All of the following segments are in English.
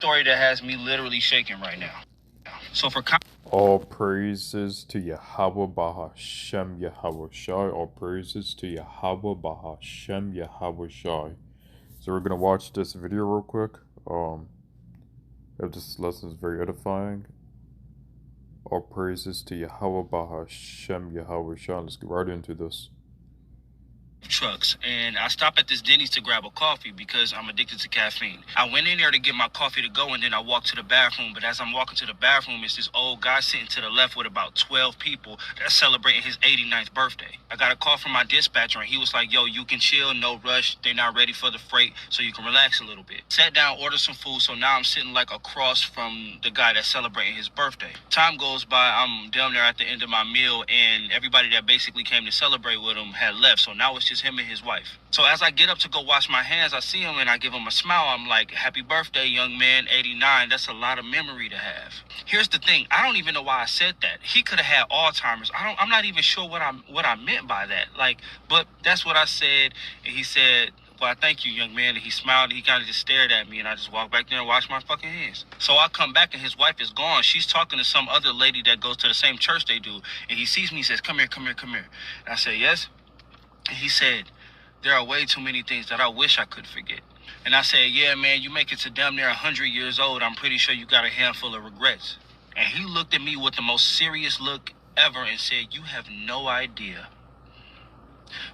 story that has me literally shaking right now. So for All praises to Yahweh Bahashem Yahweh Shai. All praises to Yahweh Bahashem Yahweh Shai. So we're gonna watch this video real quick. If this lesson is very edifying. All praises to Yahweh Bahashem Yahweh Shai. Let's get right into this. trucks, and I stopped at this Denny's to grab a coffee because I'm addicted to caffeine. I went in there to get my coffee to go, and then I walked to the bathroom. But as I'm walking to the bathroom, it's this old guy sitting to the left with about 12 people that's celebrating his 89th birthday. I got a call from my dispatcher, and he was like, yo, you can chill, no rush. They're not ready for the freight, so you can relax a little bit. Sat down, ordered some food, so now I'm sitting like across from the guy that's celebrating his birthday. Time goes by, I'm down there at the end of my meal, and everybody that basically came to celebrate with him had left, so now it's just him and his wife. So as I get up to go wash my hands, I see him and I give him a smile. I'm like, happy birthday, young man, 89. That's a lot of memory to have. Here's the thing. I don't even know why I said that. He could have had Alzheimer's. I'm not even sure what I meant by that. But that's what I said. And he said, well, I thank you, young man. And he smiled and he kind of just stared at me, and I just walked back there and washed my fucking hands. So I come back and his wife is gone. She's talking to some other lady that goes to the same church they do. And he sees me, he says, come here, come here, come here. And I said, yes. And he said, there are way too many things that I wish I could forget. And I said, yeah, man, you make it to damn near 100 years old. I'm pretty sure you got a handful of regrets. And he looked at me with the most serious look ever and said, you have no idea.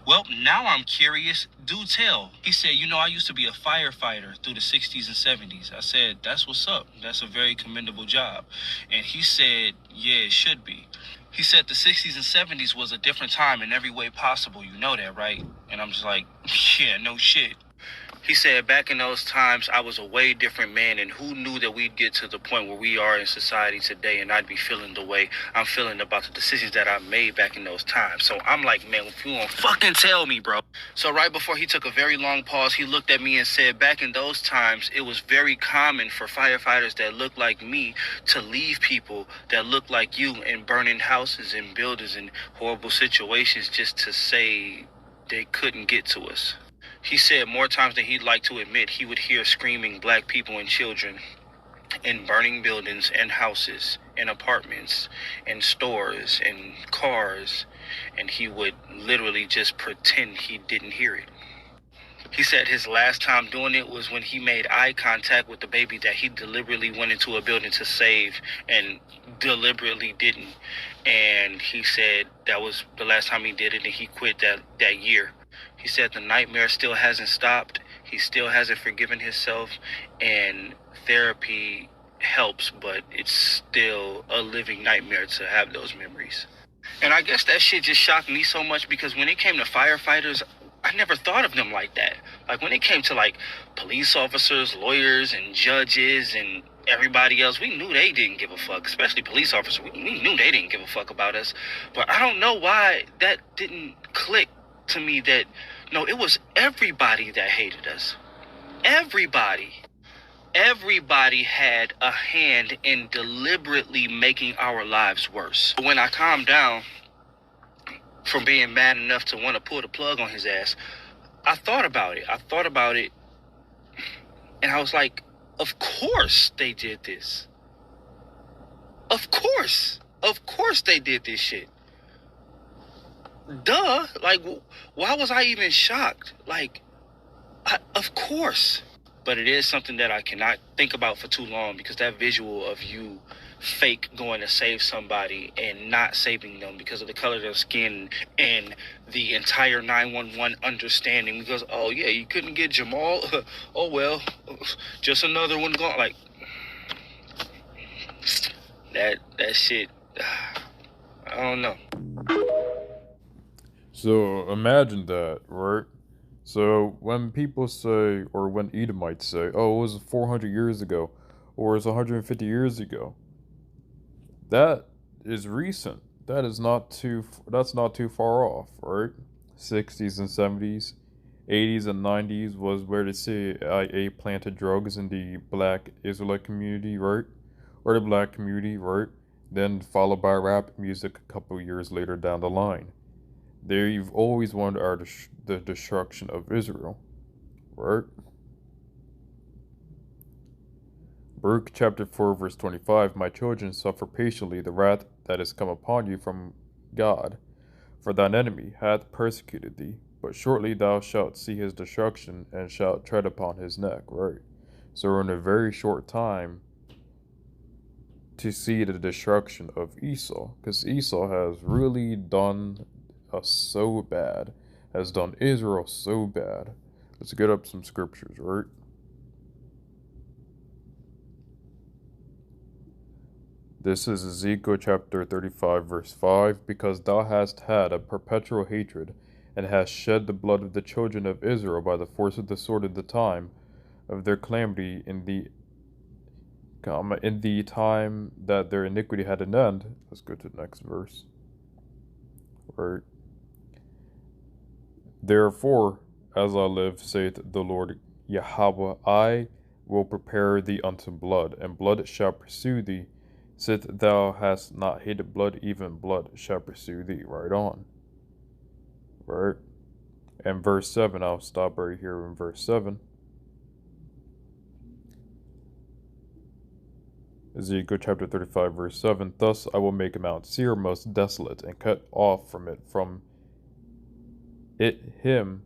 Well, now I'm curious. Do tell. He said, you know, I used to be a firefighter through the 60s and 70s. I said, that's what's up. That's a very commendable job. And he said, yeah, it should be. He said the 60s and 70s was a different time in every way possible. You know that, right? And I'm just like, yeah, no shit. He said, back in those times, I was a way different man, and who knew that we'd get to the point where we are in society today, and I'd be feeling the way I'm feeling about the decisions that I made back in those times. So I'm like, man, if you won't fucking tell me, bro. So right before he took a very long pause, he looked at me and said, back in those times, it was very common for firefighters that looked like me to leave people that looked like you in burning houses and buildings and horrible situations just to say they couldn't get to us. He said more times than he'd like to admit, he would hear screaming black people and children in burning buildings and houses and apartments and stores and cars, and he would literally just pretend he didn't hear it. He said his last time doing it was when he made eye contact with the baby that he deliberately went into a building to save and deliberately didn't. And he said that was the last time he did it, and he quit that year. He said the nightmare still hasn't stopped. He still hasn't forgiven himself, and therapy helps, but it's still a living nightmare to have those memories. And I guess that shit just shocked me so much because when it came to firefighters, I never thought of them like that. Like when it came to like police officers, lawyers, and judges, and everybody else, we knew they didn't give a fuck, especially police officers. We knew they didn't give a fuck about us. But I don't know why that didn't click to me that, no, it was everybody that hated us. Everybody. Everybody had a hand in deliberately making our lives worse. When I calmed down from being mad enough to want to pull the plug on his ass, I thought about it. And I was like, of course they did this. Of course they did this shit. Duh. Like, why was I even shocked? Like, of course. But it is something that I cannot think about for too long, because that visual of you fake going to save somebody and not saving them because of the color of their skin and the entire 911 understanding because, oh yeah, you couldn't get Jamal. Oh well, just another one gone. Like that shit. I don't know. So imagine that, right? So when people say, or when Edomites say, oh, it was 400 years ago, or it's 150 years ago, that is recent. That's not too far off, right? 60s and 70s, 80s and 90s was where the CIA planted drugs in the black Israelite community, right? Or the black community, right? Then followed by rap music a couple years later down the line. They've always wanted the destruction of Israel, right? Baruch chapter 4, verse 25. My children, suffer patiently the wrath that is come upon you from God. For thine enemy hath persecuted thee, but shortly thou shalt see his destruction, and shalt tread upon his neck. Right. So we're in a very short time to see the destruction of Esau, because Esau has really done us so bad, has done Israel so bad. Let's get up some scriptures, right? This is Ezekiel chapter 35, verse 5. Because thou hast had a perpetual hatred, and hast shed the blood of the children of Israel by the force of the sword in the time of their calamity, in the time that their iniquity had an end. Let's go to the next verse. Right. Therefore, as I live, saith the Lord Yahweh, I will prepare thee unto blood, and blood shall pursue thee. Sith thou hast not hated blood, even blood shall pursue thee. Right on. Right. And verse 7, I'll stop right here in verse 7. Ezekiel chapter 35, verse 7. Thus I will make Mount Seir most desolate, and cut off from it him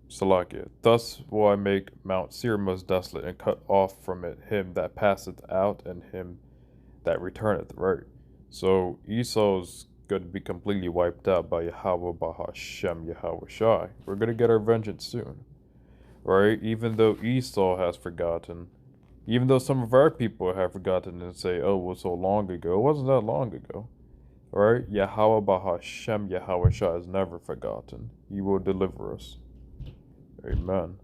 Salakia. Thus will I make Mount Seir most desolate, and cut off from it him that passeth out, and him that returneth. Right. So Esau's going to be completely wiped out by Yahweh Bahashem Yahweh Shai. We're going to get our vengeance soon. Right? Even though Esau has forgotten, even though some of our people have forgotten and say, oh, it was so long ago. It wasn't that long ago. Right? Yahweh Bahashem Yahweh Shai is never forgotten. He will deliver us. Amen.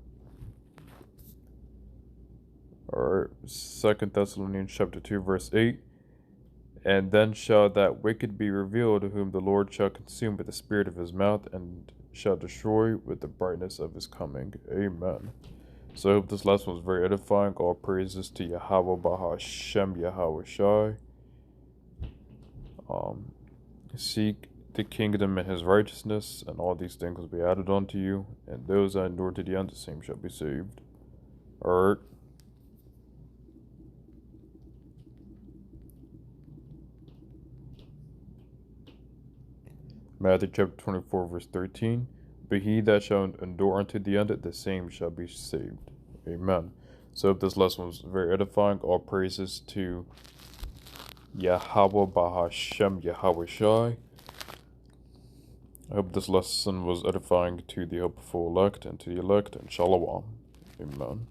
Alright, 2 Thessalonians chapter 2, verse 8. And then shall that wicked be revealed, whom the Lord shall consume with the spirit of his mouth, and shall destroy with the brightness of his coming. Amen. So I hope this lesson was very edifying. All praises to Yahweh Bahashem Yahweh Shai. Seek the kingdom and his righteousness, and all these things will be added unto you, and those that endure to the end, the same shall be saved. Alright. Matthew chapter 24, verse 13. But he that shall endure unto the end, the same shall be saved. Amen. So if this lesson was very edifying, all praises to Yahweh Bahashem Yahweh Shai. I hope this lesson was edifying to the hopeful elect and to the elect, and Shalom. Amen.